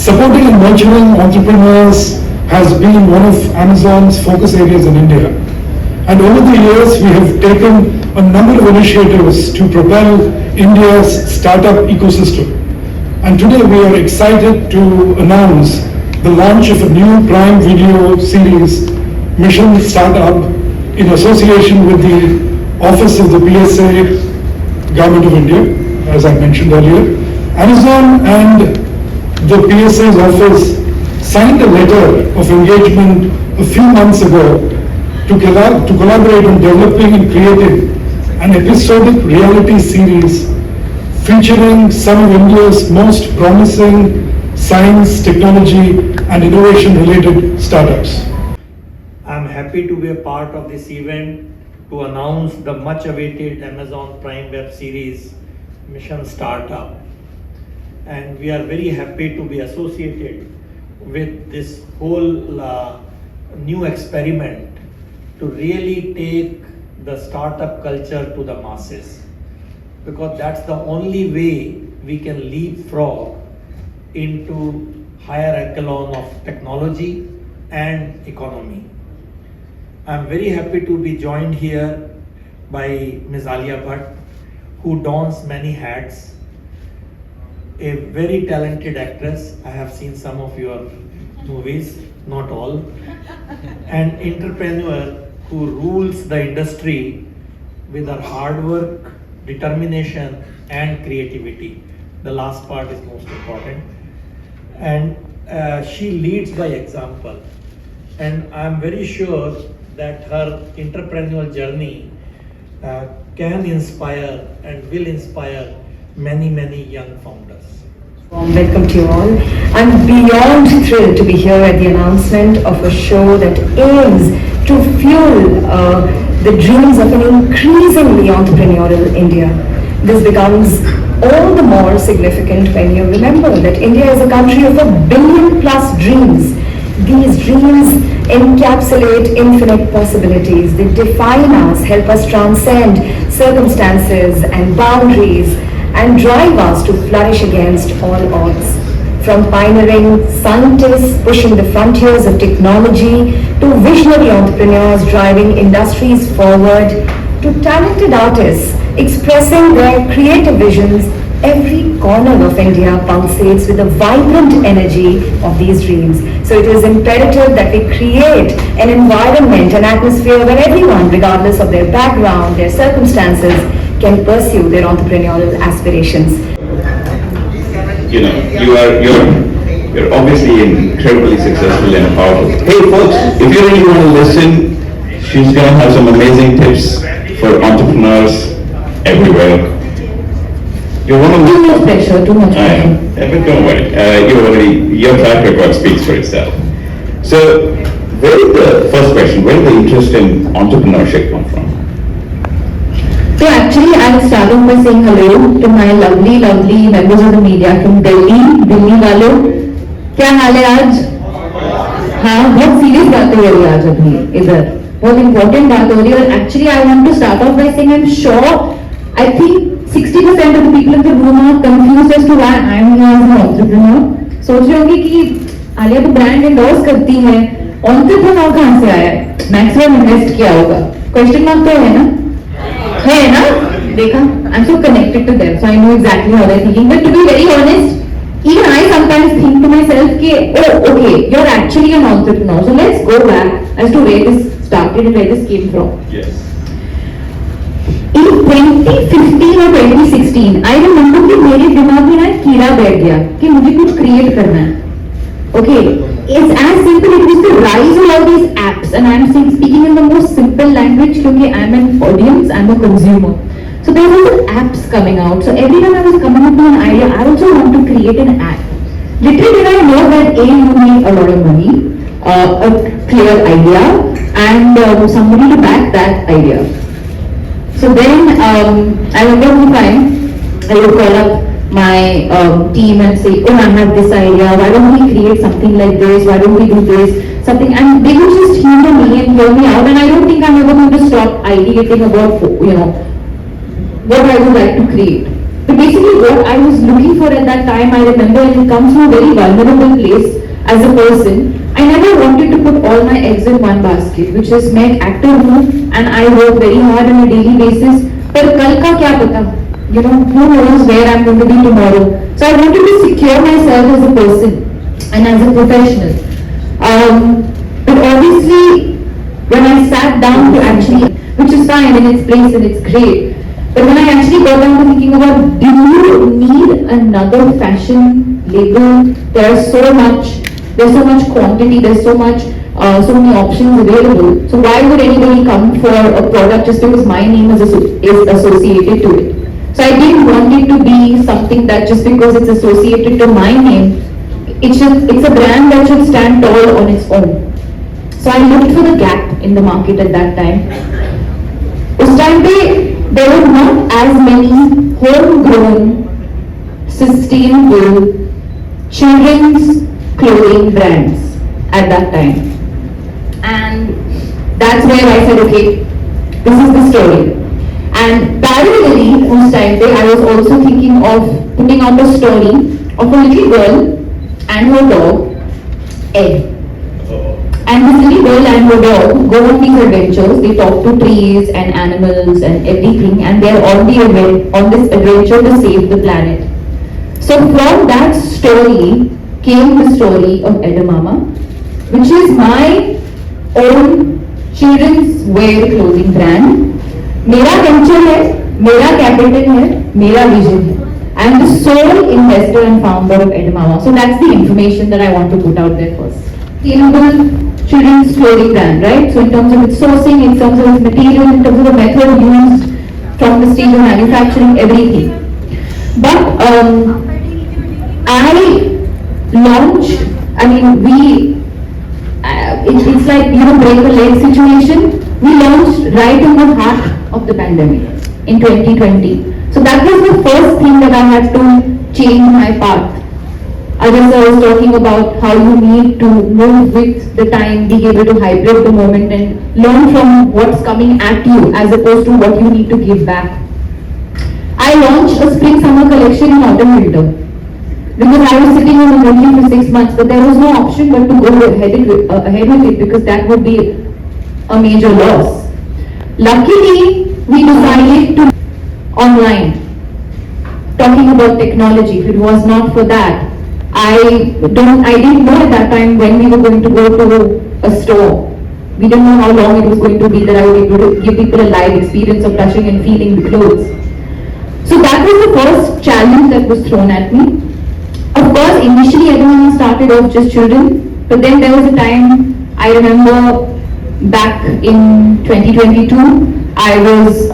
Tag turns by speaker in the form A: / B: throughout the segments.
A: Supporting and nurturing entrepreneurs has been one of Amazon's focus areas in India. And over the years, we have taken a number of initiatives to propel India's startup ecosystem. And today we are excited to announce the launch of a new Prime Video series, Mission Startup, in association with the Office of the PSA, Government of India, as I mentioned earlier. Amazon and the PSA's office signed a letter of engagement a few months ago to collaborate on developing and creating an episodic reality series featuring some of India's most promising science, technology, and innovation-related startups.
B: I'm happy to be a part of this event to announce the much-awaited Amazon Prime web series, Mission Startup. And we are very happy to be associated with this whole new experiment to really take the startup culture to the masses, because that's the only way we can leapfrog into higher echelon of technology and economy. I'm very happy to be joined here by Ms. Alia Bhatt, who dons many hats, a very talented actress. I have seen some of your movies, not all, an entrepreneur who rules the industry with her hard work, determination, and creativity. The last part is most important. And she leads by example. And I'm very sure that her entrepreneurial journey can inspire and will inspire many, many young founders.
C: Welcome to you all. I'm beyond thrilled to be here at the announcement of a show that aims to fuel the dreams of an increasingly entrepreneurial India. This becomes all the more significant when you remember that India is a country of 1 billion plus dreams. These dreams encapsulate infinite possibilities. They define us, help us transcend circumstances and boundaries, and drive us to flourish against all odds. From pioneering scientists pushing the frontiers of technology, to visionary entrepreneurs driving industries forward, to talented artists expressing their creative visions, every corner of India pulsates with the vibrant energy of these dreams. So it is imperative that we create an environment, an atmosphere where everyone, regardless of their background, their circumstances, can pursue their entrepreneurial aspirations.
D: You know, you're obviously incredibly successful and powerful. Hey folks, if you really want to listen, she's gonna have some amazing tips for entrepreneurs everywhere. You're one of
C: Too much pressure, too much pressure.
D: But don't worry, your track record speaks for itself. So, where is the first question? Where did the interest in entrepreneurship come from?
C: So actually, I'll start off by saying hello to my lovely members of the media from Delhi वालों, क्या हाल है आज? हाँ, बहुत serious बातें हो रही है आज अभी इधर, बहुत important बात हो रही है. और actually I want to start off by saying I'm sure, I think 60% of the people in the room are confused as to why I'm here as an entrepreneur. सोच रहे होंगे कि आलिया तो ब्रांड एंडोर्स करती है, entrepreneur कहाँ से आया है? मैक्सिमम इन्वेस्ट किया होगा. क्वेश्चन मार्क तो है ना? देखा? I'm so connected to them, so I know exactly how they're thinking. But to be very honest, even I sometimes think to myself, oh, okay, you're actually an entrepreneur. So let's go back as to where this started and where this came from.
D: Yes.
C: In 2015 or 2016, I remember कि मेरे दिमाग में ना एक कीड़ा बैठ गया कि मुझे कुछ create करना है. Okay, it's as simple. It was the rise of all these apps, and I'm speaking in the most simple language because I'm an audience, I'm a consumer. So there were apps coming out. So every time I was coming up with an idea, I also want to create an app. Literally, when I know that A, you need a lot of money, a clear idea, and somebody to back that idea. So then I remember one time I would call up my team and say, oh, I have this idea, why don't we create something like this, why don't we do this, something, and they would just humor me and hear me out, and I don't think I'm ever going to stop ideating about, what I would like to create.
E: But basically what I was looking for at that time, I remember, and it comes from a very vulnerable place as a person, I never wanted to put all my eggs in one basket, which is मैं एक actor हूँ and I work very hard on a daily basis. पर कल का क्या पता? You know, who knows where I'm going to be tomorrow. So I wanted to secure myself as a person and as a professional. But obviously, when I sat down to actually, which is fine in its place and it's great, but when I actually got down to thinking about, do you need another fashion label? There's so much quantity, there's so many options available. So why would anybody come for a product just because my name is associated to it? So I didn't want it to be something that just because it's associated to my name, it's a brand that should stand tall on its own. So I looked for the gap in the market at that time. Us time pe, there were not as many homegrown, sustainable children's clothing brands at that time. And that's where I said, okay, this is the story. And parallelly, us time pe, I was also thinking of putting out a story of a little girl and her dog, Ed. And this little girl and her dog go on these adventures. They talk to trees and animals and everything, and they are on this adventure to save the planet. So from that story came the story of Edamama, which is my own children's wear clothing brand. मेरा venture है, मेरा capital है, मेरा vision है. I am the sole investor and founder of Edamama. So that's the information that I want to put out there first. Sustainable children's clothing brand, right? So in terms of its sourcing, in terms of its material, in terms of the method used from the stage of manufacturing, everything. But it's like, you know, break a leg situation. We launched right in the heart of the pandemic in 2020. So that was the first thing that I had to change my path. I was talking about how you need to move with the time, be able to hybrid the moment and learn from what's coming at you as opposed to what you need to give back. I launched a spring summer collection in autumn winter because I was sitting on a monkey for 6 months, but there was no option but to go ahead with it because that would be a major loss. Luckily, we decided to online, talking about technology. If it was not for that, I didn't know at that time when we were going to go to a store. We didn't know how long it was going to be that I would be able to give people a live experience of touching and feeling the clothes. So that was the first challenge that was thrown at me. Of course, initially everyone started off just children, but then there was a time, I remember back in 2022, I was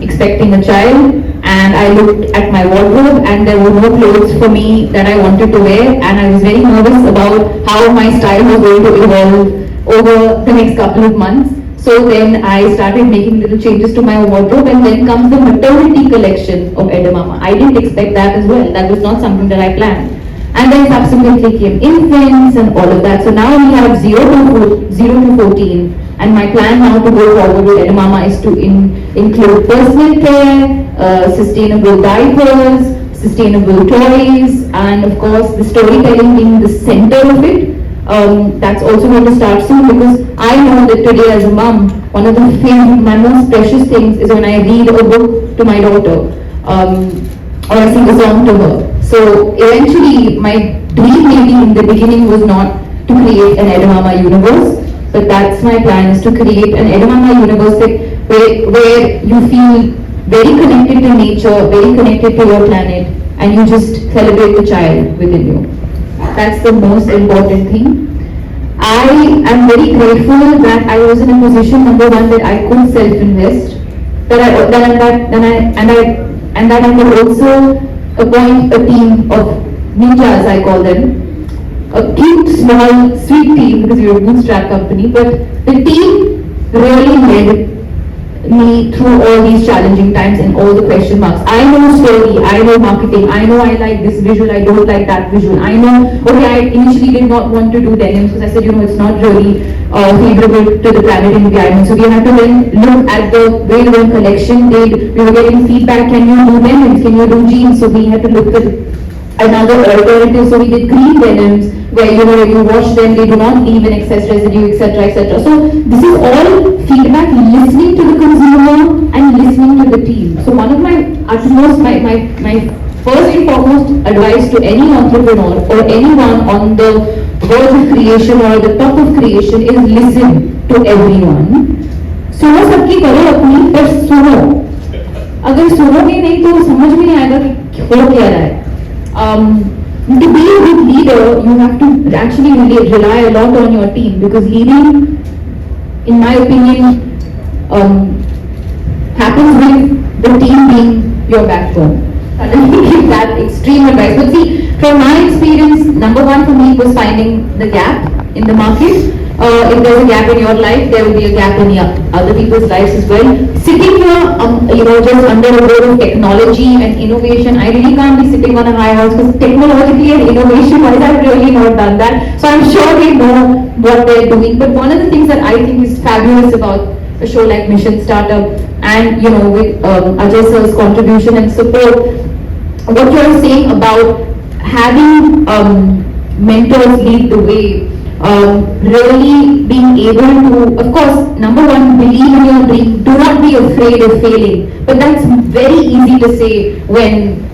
E: expecting a child and I looked at my wardrobe and there were no clothes for me that I wanted to wear, and I was very nervous about how my style was going to evolve over the next couple of months. So then I started making little changes to my wardrobe, and then comes the maternity collection of Edamama. I didn't expect that as well. That was not something that I planned. And then subsequently came infants and all of that. So now we have 0 to 14. And my plan now to go forward with Edamama is to include personal care, sustainable diapers, sustainable toys, and of course the storytelling being the center of it. That's also going to start soon, because I know that today as a mom, one of my most precious things is when I read a book to my daughter, or I sing a song to her. So eventually my dream maybe in the beginning was not to create an Edamama universe, but that's my plan, is to create an Edamama universe where you feel very connected to nature, very connected to your planet, and you just celebrate the child within you. That's the most important thing. I am very grateful that I was in a position, number one, that I could self-invest, that I could also appoint a team of ninjas, I call them. A cute, small, sweet team, because you're a bootstrap company, but the team really made me through all these challenging times and all the question marks. I know story, I know marketing, I know I like this visual, I don't like that visual. I know, okay, I initially did not want to do denim because I said, it's not really favorable to the planet environment. So we had to then look at the way the collection did. We were getting feedback, can you do denims, can you do jeans? So we had to look at another alternative. So we did green denims, where you wash them, they do not leave an excess residue, etc., etc. So this is all feedback, listening to the consumer and listening to the team. So one of my utmost, my first and foremost advice to any entrepreneur or anyone on the verge of creation or the top of creation is listen to everyone. सुनो सबकी करो अपनी, पर सुनो. अगर सुनोगे नहीं तो समझ में नहीं आएगा कि हो क्या रहा है. To be a good leader, you have to actually really rely a lot on your team, because leading, in my opinion, happens with the team being your backbone. I don't give that extreme advice, but see, from my experience, number one for me was finding the gap in the market. If there's a gap in your life, there will be a gap in other people's lives as well. Sitting here, just under a board of technology and innovation, I really can't be sitting on a high horse, because technologically and innovation-wise, I've really not done that. So I'm sure they know what they're doing. But one of the things that I think is fabulous about a show like Mission Startup, and with Ajay sir's contribution and support, what you're saying about having mentors lead the way. Really being able to, of course, number one, believe in your dream. Do not be afraid of failing. But that's very easy to say when,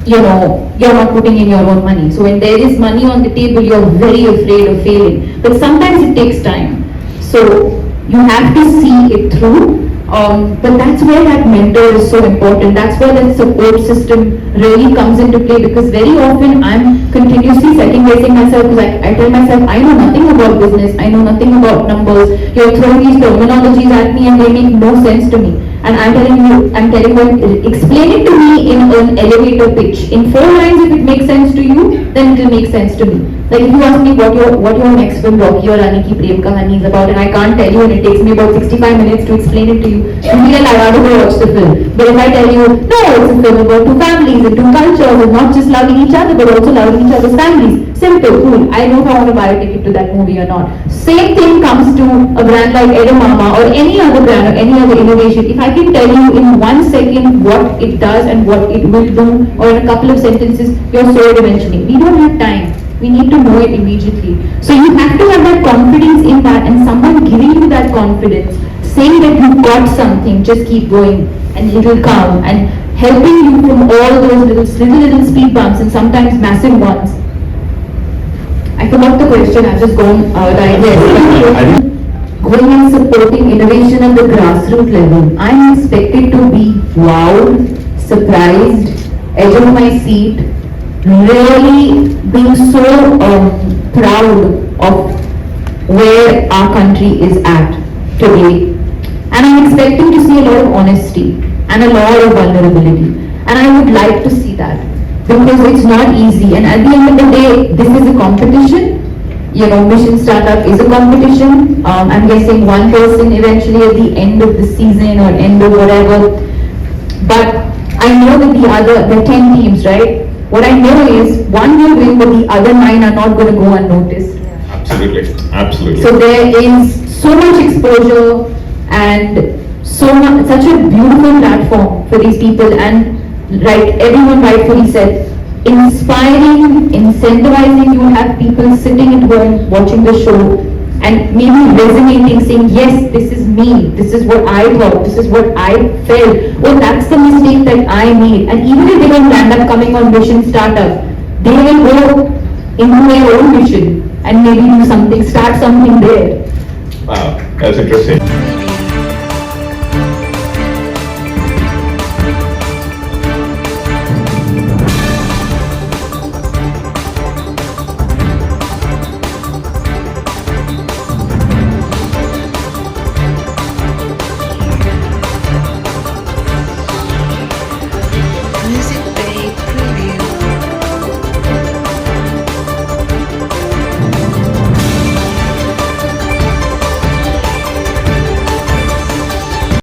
E: you're not putting in your own money. So when there is money on the table, you're very afraid of failing. But sometimes it takes time. So you have to see it through. But that's where that mentor is so important. That's where that support system really comes into play, because very often I'm continuously second-guessing myself, because I tell myself, I know nothing about business, I know nothing about numbers. You're throwing these terminologies at me and they make no sense to me. And I'm telling you, explain it to me in an elevator pitch. In 4 lines, if it makes sense to you, then it will make sense to me. Like if you ask me what your next film, Rocky or Rani Ki Prem Kahani is about, and I can't tell you, and it takes me about 65 minutes to explain it to you, then I'd rather go watch the film. But if I tell you, no, it's a film about 2 families and 2 cultures, and not just loving each other, but also loving each other's families. Simple, cool. I know if I want to buy a ticket to that movie or not. Same thing comes to a brand like Edamame or any other brand or any other innovation. If I can tell you in 1 second what it does and what it will do, or in a couple of sentences, you're sold eventually. We don't have time. We need to know it immediately. So you have to have that confidence in that, and someone giving you that confidence, saying that you've got something, just keep going, and it will come, and helping you from all those little speed bumps and sometimes massive ones. I forgot the question, I've just gone right there. Going and supporting innovation at the grassroots level, I'm expected to be wowed, surprised, edge of my seat, really being so proud of where our country is at today. And I'm expecting to see a lot of honesty and a lot of vulnerability. And I would like to see that, because it's not easy. And at the end of the day, this is a competition. Mission Startup is a competition. I'm guessing one person eventually at the end of the season or end of whatever. But I know that there are 10 teams, right? What I know is one will win, but the other 9 are not going to go unnoticed.
D: Absolutely, absolutely.
E: So there is so much exposure and such a beautiful platform for these people, and everyone rightfully said, inspiring, incentivizing. You have people sitting at home watching the show and maybe resonating, saying, yes, this is me, this is what I thought, this is what I felt, oh, that's the mistake that I made. And even if they don't land up coming on Mission Startup, they will go into their own mission and maybe do something, start something there.
D: Wow, that's interesting.